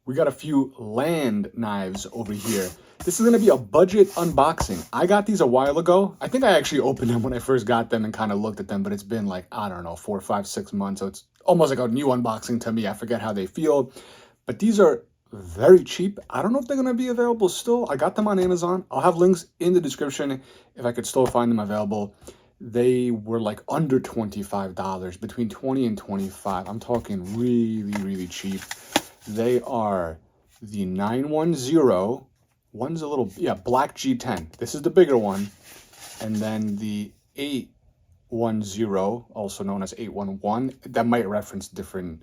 we got a few land knives over here. This is going to be a budget unboxing. I got these a while ago. I think I actually opened them when I first got them and kind of looked at them, but it's been like, I don't know, 4, 5, 6 months. So it's almost like a new unboxing to me. I forget how they feel, but these are very cheap. I don't know if they're going to be available still. I got them on Amazon. I'll have links in the description if I could still find them available. They were like under $25, between 20 and 25. I'm talking really, really cheap. They are the 910, one's a little, black G10. This is the bigger one. And then the 810, also known as 811. That might reference different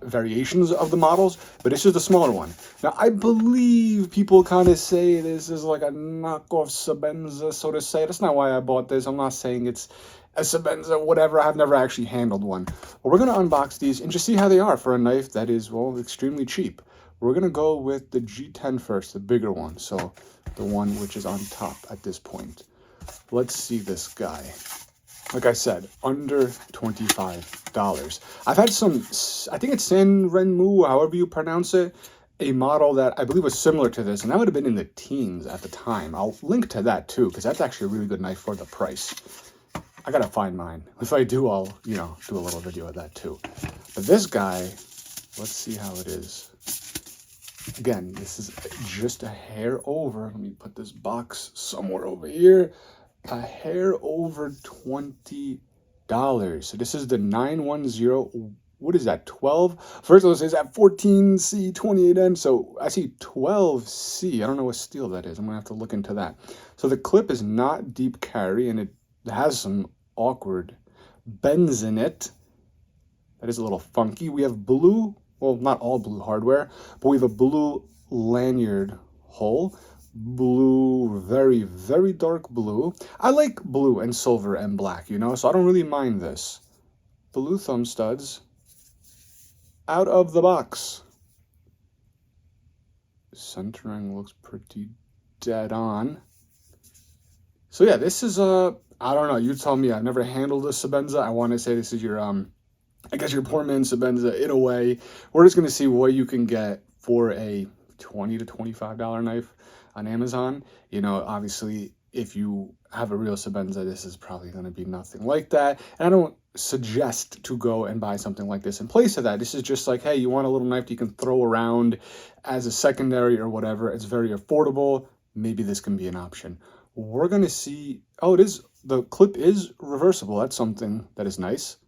variations of the models, but this is the smaller one. Now, I believe people kind of say this is like a knockoff Sebenza, so to say. That's not why I bought this. I'm not saying it's a Sebenza, whatever. I've never actually handled one. But we're going to unbox these and just see how they are for a knife that is, well, extremely cheap. We're going to go with the G10 first, the bigger one. So the one which is on top at this point. Let's see this guy. Like I said, under $25. I've had some, I think it's San Renmu, however you pronounce it, a model that I believe was similar to this, and that would have been in the teens at the time. I'll link to that too, because that's actually a really good knife for the price. I gotta find mine. If I do, I'll, do a little video of that too. But this guy, let's see how it is. Again, this is just a hair over. Let me put this box somewhere over here. A hair over $20. So this is the 910. What is that? 12? First of all, it says at 14C 28N. So I see 12C. I don't know what steel that is. I'm gonna have to look into that. So the clip is not deep carry, and it has some awkward bends in it. That is a little funky. We have blue, well, not all blue hardware, but we have a blue lanyard hole. Blue, very, very dark blue. I like blue and silver and black, so I don't really mind this. Blue thumb studs out of the box. Centering looks pretty dead on. So yeah, this is I don't know, you tell me. I've never handled a Sebenza. I want to say this is your I guess your poor man's Sebenza in a way. We're just going to see what you can get for a $20 to $25 knife on Amazon. Obviously, if you have a real Sebenza, this is probably going to be nothing like that. And I don't suggest to go and buy something like this in place of that. This is just like, hey, you want a little knife you can throw around as a secondary or whatever. It's very affordable. Maybe this can be an option. We're going to see, oh, the clip is reversible. That's something that is nice.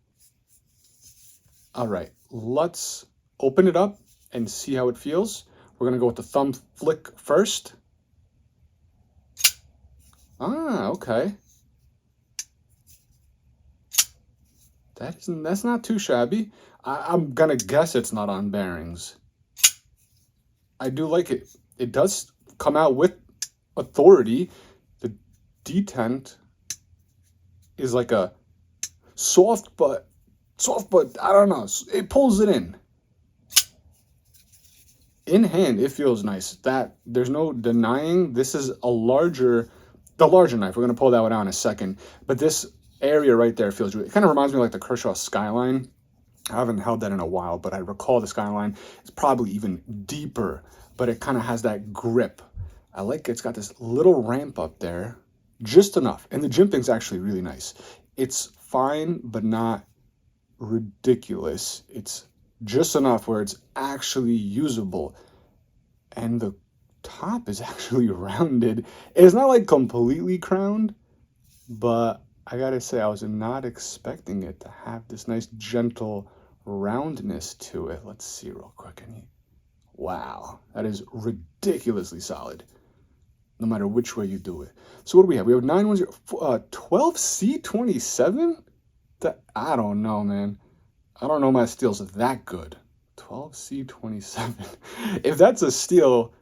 All right, let's open it up and see how it feels. We're going to go with the thumb flick first. Okay. That's not too shabby. I'm going to guess it's not on bearings. I do like it. It does come out with authority. The detent is like a soft, but I don't know. It pulls it in. In hand, it feels nice. There's no denying. This is the larger knife. We're gonna pull that one out in a second. But this area right there feels really. It kind of reminds me of like the Kershaw Skyline. I haven't held that in a while, but I recall the Skyline. It's probably even deeper, but it kind of has that grip. I like it's got this little ramp up there, just enough. And the jimping's actually really nice. It's fine, but not ridiculous. It's just enough where it's actually usable. And the top is actually rounded. It's not like completely crowned, but I gotta say, I was not expecting it to have this nice gentle roundness to it. Let's see real quick. Wow, that is ridiculously solid, no matter which way you do it. So what do we have? We have 910, 12C27? I don't know, man. I don't know my steel's that good. 12C27. If that's a steel,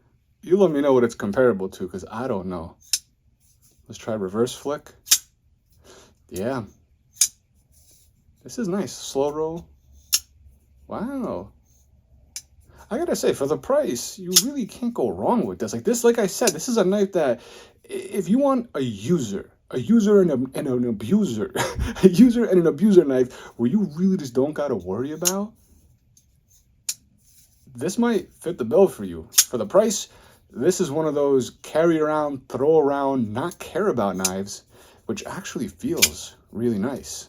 you let me know what it's comparable to, because I don't know. Let's try reverse flick. Yeah. This is nice. Slow roll. Wow. I gotta say, for the price, you really can't go wrong with this. Like I said, this is a knife that, if you want a user and an abuser, a user and an abuser knife where you really just don't gotta worry about, this might fit the bill for you. For the price, this is one of those carry around, throw around, not care about knives, which actually feels really nice.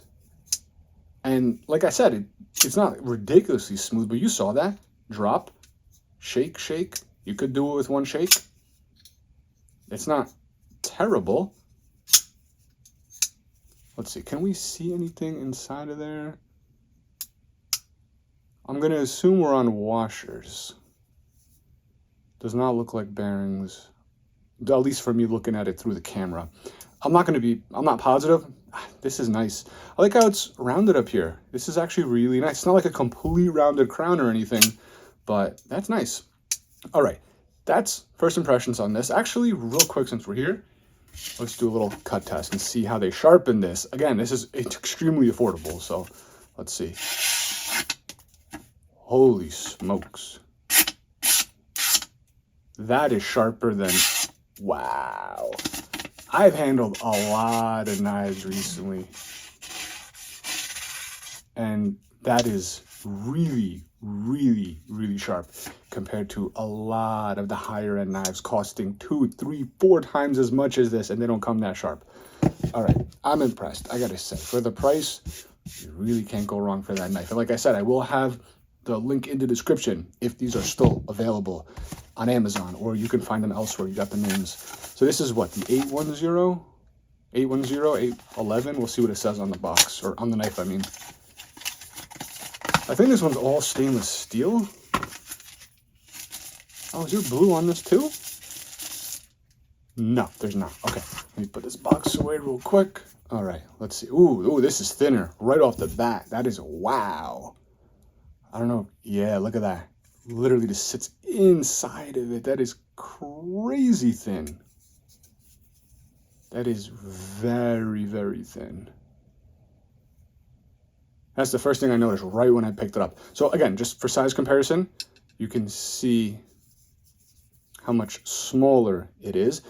And like I said, it's not ridiculously smooth, but you saw that. Drop, shake, shake. You could do it with one shake. It's not terrible. Let's see, can we see anything inside of there? I'm going to assume we're on washers. Does not look like bearings, at least for me looking at it through the camera. I'm not positive. This is nice. I like how it's rounded up here. This is actually really nice. It's not like a complete rounded crown or anything, but that's nice. All right, that's first impressions on this. Actually, real quick, since we're here, let's do a little cut test and see how they sharpen this. Again, it's extremely affordable, so let's see. Holy smokes. That is sharper than, wow. I've handled a lot of knives recently, and that is really, really, really sharp compared to a lot of the higher end knives costing 2, 3, 4 times as much as this, and they don't come that sharp. All right, I'm impressed. I gotta say, for the price, you really can't go wrong for that knife. And like I said, I will have the link in the description if these are still available on Amazon, or you can find them elsewhere. You got the names. So this is what, the 810, 811. We'll see what it says on the box, or on the knife, I mean. I think this one's all stainless steel. Oh, is there blue on this too? No, there's not. Okay, let me put this box away real quick. All right, let's see. Ooh, this is thinner right off the bat. That is, wow. I don't know. Yeah, look at that. Literally just sits inside of it. That is crazy thin. That is very, very thin. That's the first thing I noticed right when I picked it up. So again, just for size comparison, you can see how much smaller it is.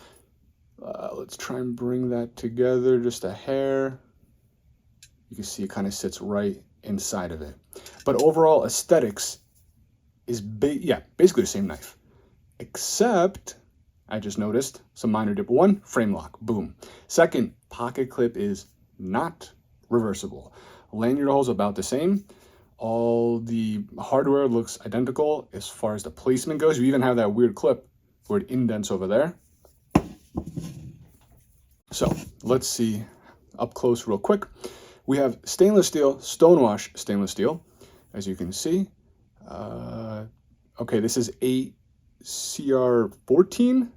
Let's try and bring that together just a hair. You can see it kind of sits right inside of it. But overall aesthetics is basically the same knife, except I just noticed some minor dip. One, frame lock, boom. Second, pocket clip is not reversible. Lanyard hole's about the same. All the hardware looks identical as far as the placement goes. You even have that weird clip where it indents over there. So let's see up close real quick. We have stainless steel, stonewash stainless steel, as you can see. Okay, this is 8CR14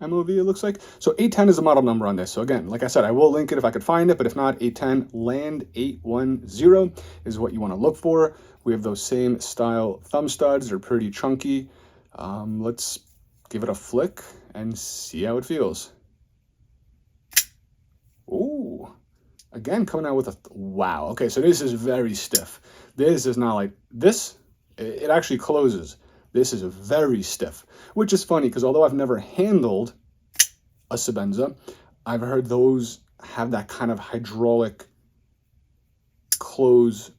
MOV, it looks like. So 810 is the model number on this. So again, like I said, I will link it if I could find it, but if not, 810 Land 810 is what you want to look for. We have those same style thumb studs. They're pretty chunky. Let's give it a flick and see how it feels. Ooh. Again, coming out with a, wow. Okay, so this is very stiff. This is not like this. It actually closes. This is very stiff, which is funny because although I've never handled a Sebenza, I've heard those have that kind of hydraulic close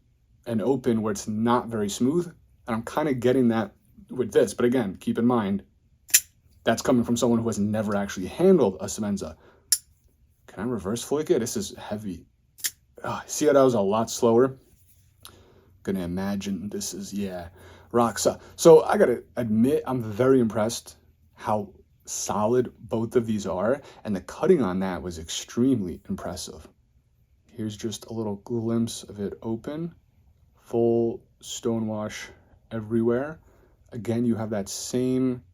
and open where it's not very smooth. And I'm kind of getting that with this. But again, keep in mind, that's coming from someone who has never actually handled a Sebenza. Can I reverse flick it? This is heavy. See how that was a lot slower? Gonna imagine this is, yeah, rock solid. So I gotta admit, I'm very impressed how solid both of these are, and the cutting on that was extremely impressive. Here's just a little glimpse of it open, full stonewash everywhere. Again, you have that same,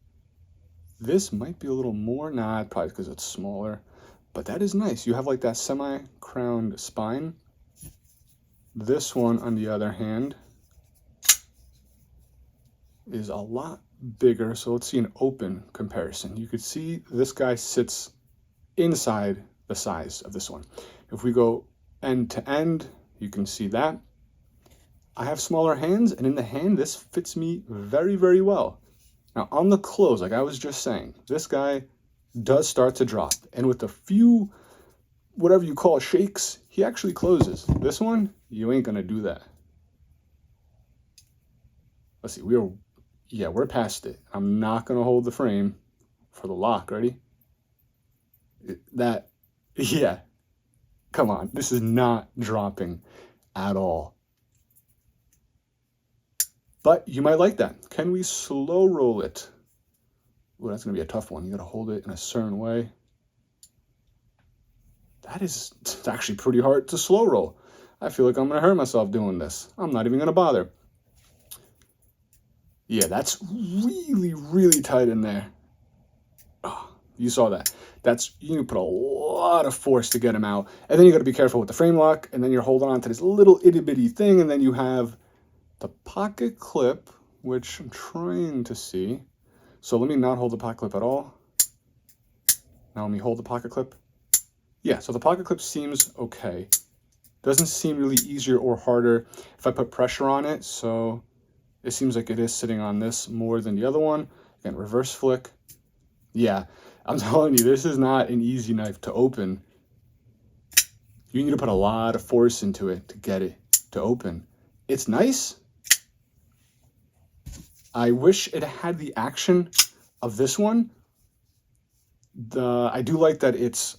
this might be a little more, nah, probably because it's smaller. But that is nice. You have like that semi-crowned spine. This one, on the other hand, is a lot bigger. So let's see an open comparison. You could see this guy sits inside the size of this one. If we go end to end, you can see that. I have smaller hands, and in the hand, this fits me very, very well. Now, on the close, like I was just saying, this guy does start to drop, and with a few whatever you call shakes, he actually closes. This one, you ain't gonna do that. Let's see, Yeah, we're past it. I'm not going to hold the frame for the lock. Ready? That, yeah. Come on. This is not dropping at all. But you might like that. Can we slow roll it? Well, that's going to be a tough one. You got to hold it in a certain way. It's actually pretty hard to slow roll. I feel like I'm going to hurt myself doing this. I'm not even going to bother. Yeah, that's really, really tight in there. Oh, you saw that. You can put a lot of force to get him out. And then you got to be careful with the frame lock. And then you're holding on to this little itty bitty thing. And then you have the pocket clip, which I'm trying to see. So let me not hold the pocket clip at all. Now let me hold the pocket clip. Yeah, so the pocket clip seems okay. Doesn't seem really easier or harder if I put pressure on it. So it seems like it is sitting on this more than the other one. Again, reverse flick. Yeah, I'm telling you, this is not an easy knife to open. You need to put a lot of force into it to get it to open. It's nice. I wish it had the action of this one. I do like that it's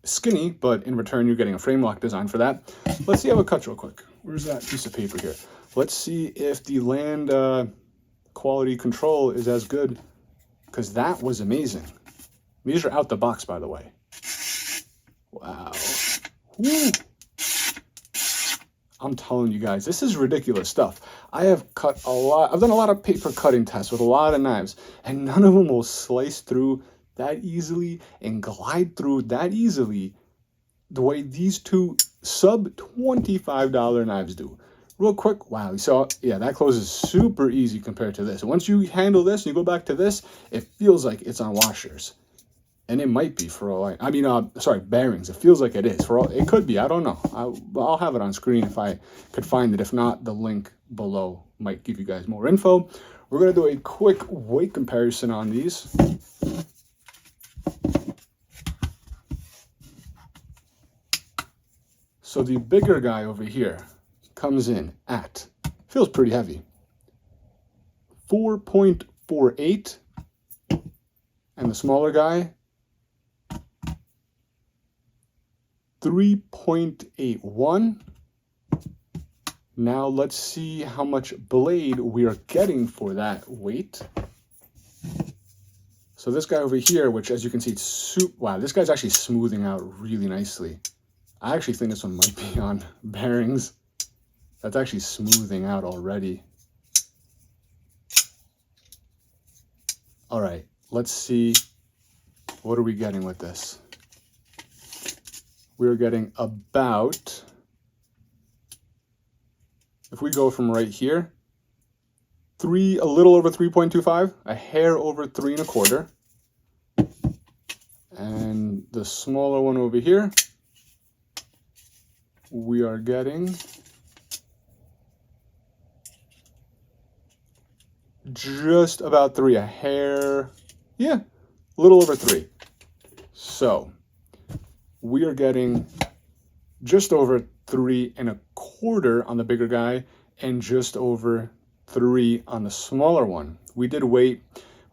skinny, but in return, you're getting a frame lock design for that. Let's see how it cuts real quick. Where's that piece of paper here? Let's see if the land quality control is as good, because that was amazing. These are out the box, by the way. Wow. Woo. I'm telling you guys, this is ridiculous stuff. I have cut a lot. I've done a lot of paper cutting tests with a lot of knives, and none of them will slice through that easily and glide through that easily the way these two sub $25 knives do. Real quick, wow, so yeah, that closes super easy compared to this. Once you handle this and you go back to this, it feels like it's on washers. And it might be for all bearings. It feels like it is. It could be, I don't know. I'll have it on screen if I could find it. If not, the link below might give you guys more info. We're gonna do a quick weight comparison on these. So the bigger guy over here comes in at, feels pretty heavy, 4.48, and the smaller guy, 3.81. Now let's see how much blade we are getting for that weight. So this guy over here, which as you can see, wow, this guy's actually smoothing out really nicely. I actually think this one might be on bearings. That's actually smoothing out already. All right, let's see. What are we getting with this? We're getting about, if we go from right here, a little over 3.25, a hair over 3 1/4. And the smaller one over here, we are getting just about 3, a hair, yeah, a little over 3. So we are getting just over 3 1/4 on the bigger guy and just over 3 on the smaller one. We did weight,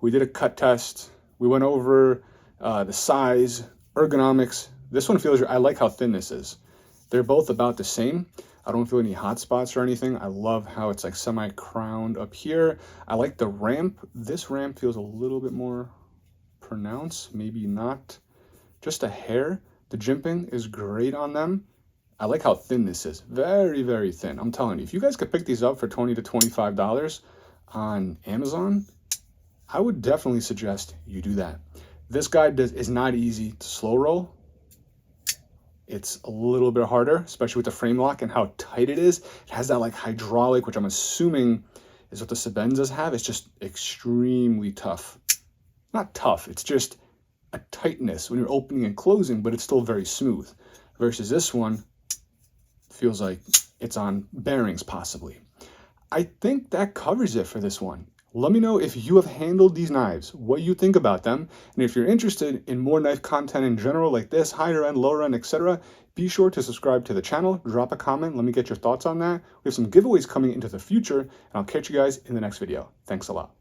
we did a cut test, we went over the size, ergonomics. This one feels, I like how thin this is. They're both about the same. I don't feel any hot spots or anything. I love how it's like semi-crowned up here. I like the ramp. This ramp feels a little bit more pronounced, maybe not just a hair. The jimping is great on them. I like how thin this is. Very, very thin. I'm telling you, if you guys could pick these up for $20 to $25 on Amazon, I would definitely suggest you do that. This guy is not easy to slow roll. It's a little bit harder, especially with the frame lock and how tight it is. It has that like hydraulic, which I'm assuming is what the Sebenzas have. It's just extremely tough. Not tough, it's just a tightness when you're opening and closing, but it's still very smooth. Versus this one, feels like it's on bearings possibly. I think that covers it for this one. Let me know if you have handled these knives, what you think about them, and if you're interested in more knife content in general like this, higher end, lower end, etc., be sure to subscribe to the channel, drop a comment, let me get your thoughts on that. We have some giveaways coming into the future, and I'll catch you guys in the next video. Thanks a lot.